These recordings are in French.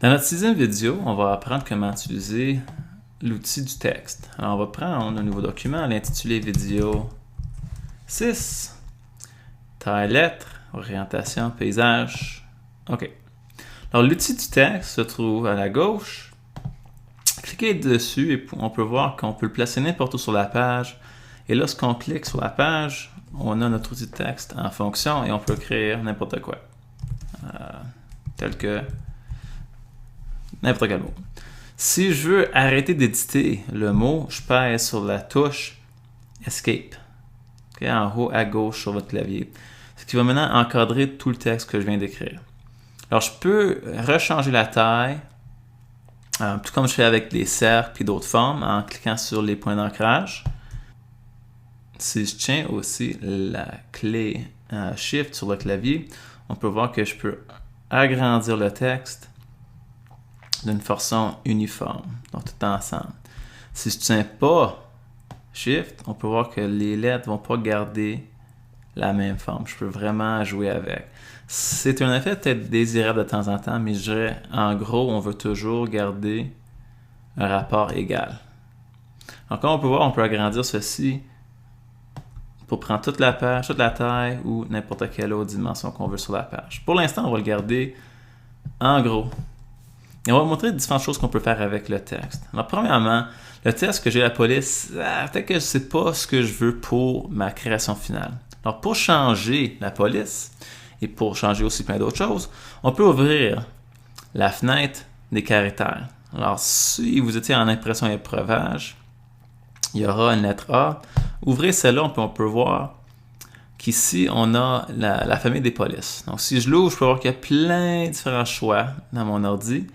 Dans notre sixième vidéo, on va apprendre comment utiliser l'outil du texte. Alors, on va prendre un nouveau document, l'intituler vidéo 6, taille lettre, orientation, paysage. OK. Alors, l'outil du texte se trouve à la gauche. Cliquez dessus et on peut voir qu'on peut le placer n'importe où sur la page. Et lorsqu'on clique sur la page, on a notre outil de texte en fonction et on peut créer n'importe quoi. Tel que n'importe quel mot. Si je veux arrêter d'éditer le mot, je pèse sur la touche Escape, okay, en haut à gauche sur votre clavier. Ce qui va maintenant encadrer tout le texte que je viens d'écrire. Alors, je peux rechanger la taille, tout comme je fais avec les cercles et d'autres formes, en cliquant sur les points d'ancrage. Si je tiens aussi la clé Shift sur le clavier, on peut voir que je peux agrandir le texte d'une façon uniforme, donc tout ensemble. Si je ne tiens pas Shift, on peut voir que les lettres ne vont pas garder la même forme. Je peux vraiment jouer avec. C'est un effet peut-être désirable de temps en temps, mais je dirais, en gros, on veut toujours garder un rapport égal. Donc, comme on peut voir, on peut agrandir ceci pour prendre toute la page, toute la taille ou n'importe quelle autre dimension qu'on veut sur la page. Pour l'instant, on va le garder en gros. Et on va vous montrer différentes choses qu'on peut faire avec le texte. Alors, premièrement, le texte que j'ai la police, peut-être que ce n'est pas ce que je veux pour ma création finale. Alors, pour changer la police et pour changer aussi plein d'autres choses, on peut ouvrir la fenêtre des caractères. Alors, si vous étiez en impression et épreuvage, il y aura une lettre A. Ouvrez celle-là, on peut voir qu'ici, on a la famille des polices. Donc, si je l'ouvre, je peux voir qu'il y a plein de différents choix dans mon ordi.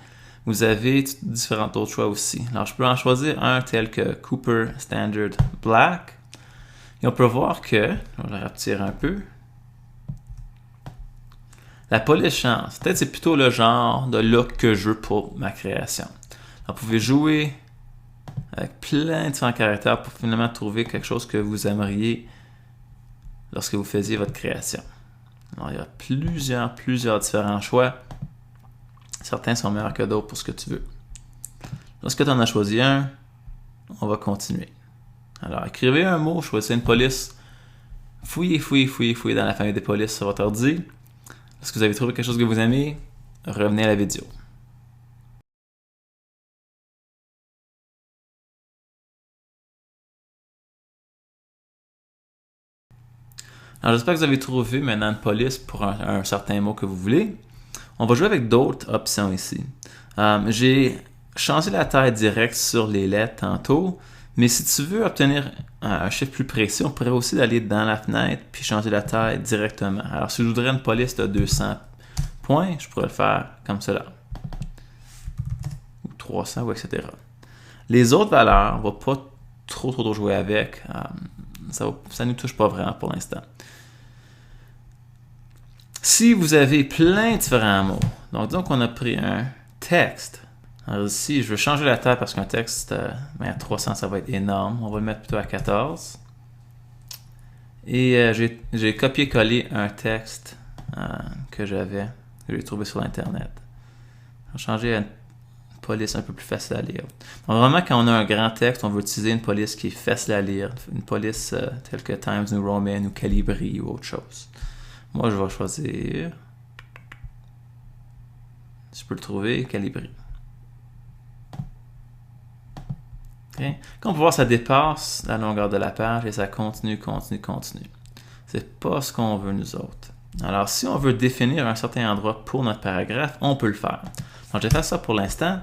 Vous avez différents autres choix aussi. Alors, je peux en choisir un tel que Cooper Standard Black. Et on peut voir que, on va le rapetir un peu, la police change. Peut-être c'est plutôt le genre de look que je veux pour ma création. Alors, vous pouvez jouer avec plein de différents caractères pour finalement trouver quelque chose que vous aimeriez lorsque vous faisiez votre création. Alors, il y a plusieurs différents choix. Certains sont meilleurs que d'autres pour ce que tu veux. Lorsque tu en as choisi un, on va continuer. Alors, écrivez un mot, choisissez une police. Fouillez dans la famille des polices sur votre ordi. Lorsque vous avez trouvé quelque chose que vous aimez, revenez à la vidéo. Alors, j'espère que vous avez trouvé maintenant une police pour un certain mot que vous voulez. On va jouer avec d'autres options ici. J'ai changé la taille directe sur les lettres tantôt, mais si tu veux obtenir un chiffre plus précis, on pourrait aussi aller dans la fenêtre puis changer la taille directement. Alors, si je voudrais une police de 200 points, je pourrais le faire comme cela. Ou 300, ou etc. Les autres valeurs, on ne va pas trop jouer avec. Ça ne nous touche pas vraiment pour l'instant. Si vous avez plein de différents mots, donc disons qu'on a pris un texte. Alors ici, je veux changer la taille parce qu'un texte à 300, ça va être énorme. On va le mettre plutôt à 14. Et j'ai copié-collé un texte que j'ai trouvé sur Internet. On va changer à une police un peu plus facile à lire. Donc, vraiment, quand on a un grand texte, on veut utiliser une police qui est facile à lire. Une police telle que Times New Roman ou Calibri ou autre chose. Moi, je vais choisir, si je peux le trouver, Calibri. Okay. Comme on peut voir, ça dépasse la longueur de la page et ça continue. C'est pas ce qu'on veut nous autres. Alors, si on veut définir un certain endroit pour notre paragraphe, on peut le faire. Donc, je vais faire ça pour l'instant.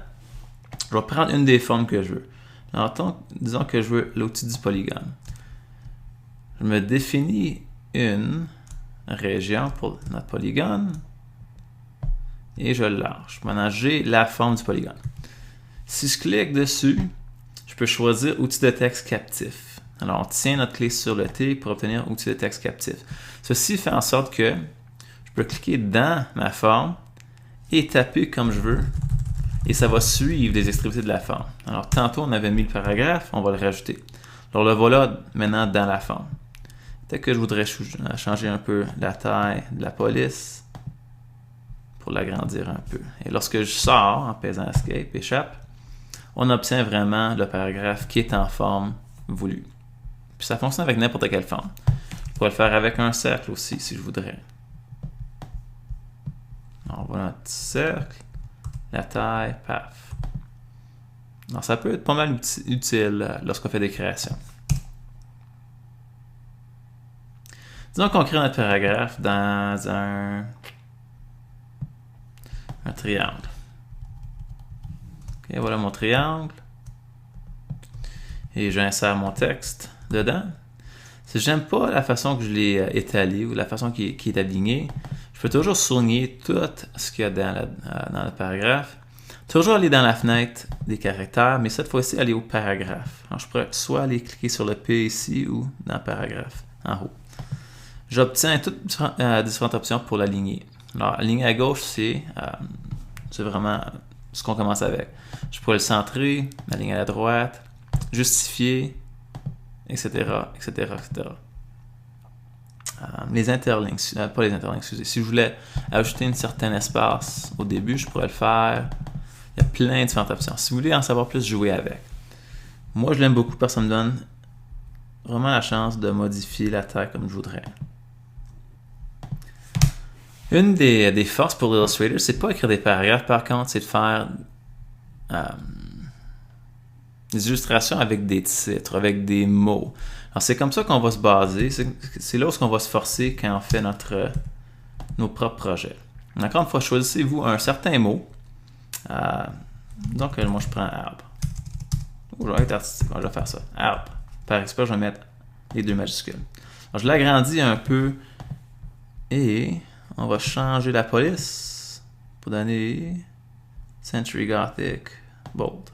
Je vais prendre une des formes que je veux. Alors, disons que je veux l'outil du polygone. Je me définis une région pour notre polygone et je le lâche. Maintenant, j'ai la forme du polygone. Si je clique dessus, je peux choisir outil de texte captif. Alors, on tient notre clé sur le T pour obtenir outil de texte captif. Ceci fait en sorte que je peux cliquer dans ma forme et taper comme je veux et ça va suivre les extrémités de la forme. Alors, tantôt, on avait mis le paragraphe, on va le rajouter. Alors, le voilà maintenant dans la forme. Peut-être que je voudrais changer un peu la taille de la police pour l'agrandir un peu. Et lorsque je sors en pesant Escape, échappe, on obtient vraiment le paragraphe qui est en forme voulue. Puis ça fonctionne avec n'importe quelle forme. Je pourrais le faire avec un cercle aussi, si je voudrais. On va notre petit cercle, la taille, paf. Alors, ça peut être pas mal utile lorsqu'on fait des créations. Disons qu'on crée notre paragraphe dans un triangle. Ok, voilà mon triangle. Et j'insère mon texte dedans. Si j'aime pas la façon que je l'ai étalé ou la façon qui est alignée, je peux toujours souligner tout ce qu'il y a dans le paragraphe. Toujours aller dans la fenêtre des caractères, mais cette fois-ci aller au paragraphe. Alors, je pourrais soit aller cliquer sur le P ici ou dans le paragraphe en haut. J'obtiens toutes différentes options pour l'aligner. Alors, aligner à gauche, c'est vraiment ce qu'on commence avec. Je pourrais le centrer, aligner à la droite, justifier, etc., etc., etc. Les interlignes, pas les interlignes, excusez. Si je voulais ajouter un certain espace au début, je pourrais le faire. Il y a plein de différentes options. Si vous voulez en savoir plus, jouez avec. Moi, je l'aime beaucoup parce que ça me donne vraiment la chance de modifier la taille comme je voudrais. Une des forces pour Illustrator, c'est pas écrire des paragraphes, par contre, c'est de faire des illustrations avec des titres, avec des mots. Alors, c'est comme ça qu'on va se baser. C'est là où on va se forcer quand on fait nos propres projets. Encore une fois, choisissez-vous un certain mot. Donc, moi, je prends arbre. Je vais être artistique, je vais faire ça. Arbre. Par exprès, je vais mettre les deux majuscules. Alors, je l'agrandis un peu et on va changer la police pour donner Century Gothic Bold.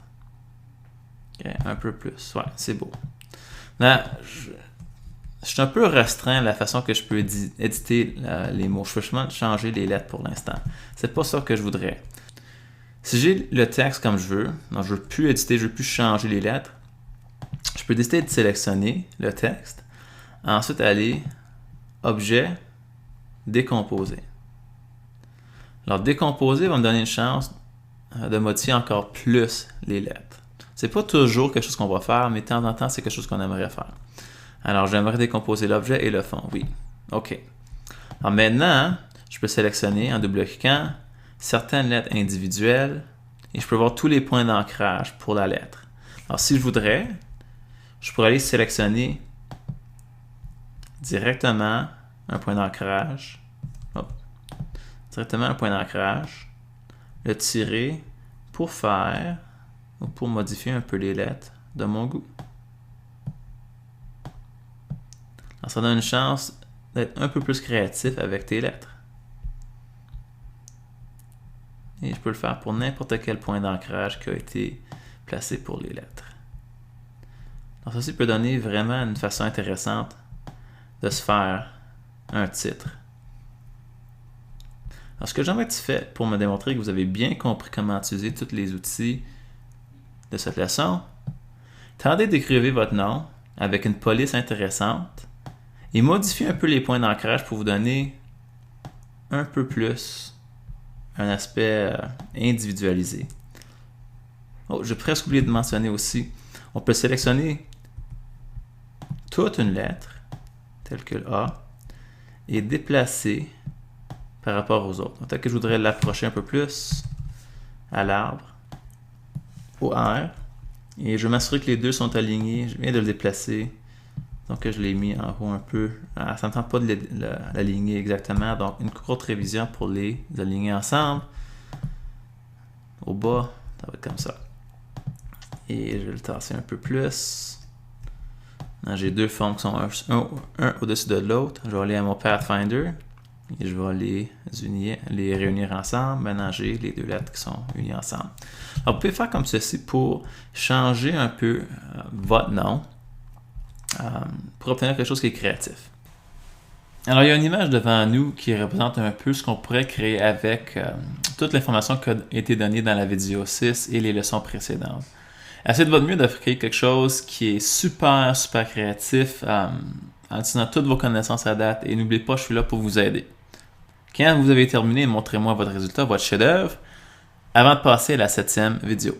Okay, un peu plus. Ouais, c'est beau. Là, je suis un peu restreint à la façon que je peux éditer les mots. Je peux seulement changer les lettres pour l'instant. C'est pas ça que je voudrais. Si j'ai le texte comme je veux, donc je veux plus éditer, je veux plus changer les lettres, je peux décider de sélectionner le texte, ensuite aller Objet, Décomposer. Alors, décomposer va me donner une chance de modifier encore plus les lettres. C'est pas toujours quelque chose qu'on va faire, mais de temps en temps, c'est quelque chose qu'on aimerait faire. Alors, j'aimerais décomposer l'objet et le fond, oui. OK. Alors maintenant, je peux sélectionner en double-cliquant certaines lettres individuelles et je peux voir tous les points d'ancrage pour la lettre. Alors, si je voudrais, je pourrais aller sélectionner directement un point d'ancrage. Directement un point d'ancrage. Le tirer pour faire ou pour modifier un peu les lettres de mon goût. Alors, ça donne une chance d'être un peu plus créatif avec tes lettres. Et je peux le faire pour n'importe quel point d'ancrage qui a été placé pour les lettres. Alors, ceci peut donner vraiment une façon intéressante de se faire un titre. Alors, ce que j'aimerais que tu fasses pour me démontrer que vous avez bien compris comment utiliser tous les outils de cette leçon, tentez d'écrire votre nom avec une police intéressante et modifiez un peu les points d'ancrage pour vous donner un peu plus un aspect individualisé. Oh, j'ai presque oublié de mentionner aussi, on peut sélectionner toute une lettre, telle que le A, et déplacer par rapport aux autres. Peut-être que je voudrais l'approcher un peu plus à l'arbre, au R, et je vais m'assurer que les deux sont alignés. Je viens de le déplacer, donc je l'ai mis en haut un peu. Ça ne tente pas de l'aligner exactement, donc une courte révision pour les aligner ensemble. Au bas, ça va être comme ça. Et je vais le tasser un peu plus. J'ai deux formes qui sont un au-dessus de l'autre. Je vais aller à mon Pathfinder et je vais les réunir ensemble. Maintenant, j'ai les deux lettres qui sont unies ensemble. Alors, vous pouvez faire comme ceci pour changer un peu votre nom pour obtenir quelque chose qui est créatif. Alors, il y a une image devant nous qui représente un peu ce qu'on pourrait créer avec toute l'information qui a été donnée dans la vidéo 6 et les leçons précédentes. Essayez de votre mieux de créer quelque chose qui est super, super créatif en utilisant toutes vos connaissances à date et n'oubliez pas, je suis là pour vous aider. Quand vous avez terminé, montrez-moi votre résultat, votre chef-d'œuvre, avant de passer à la 7e vidéo.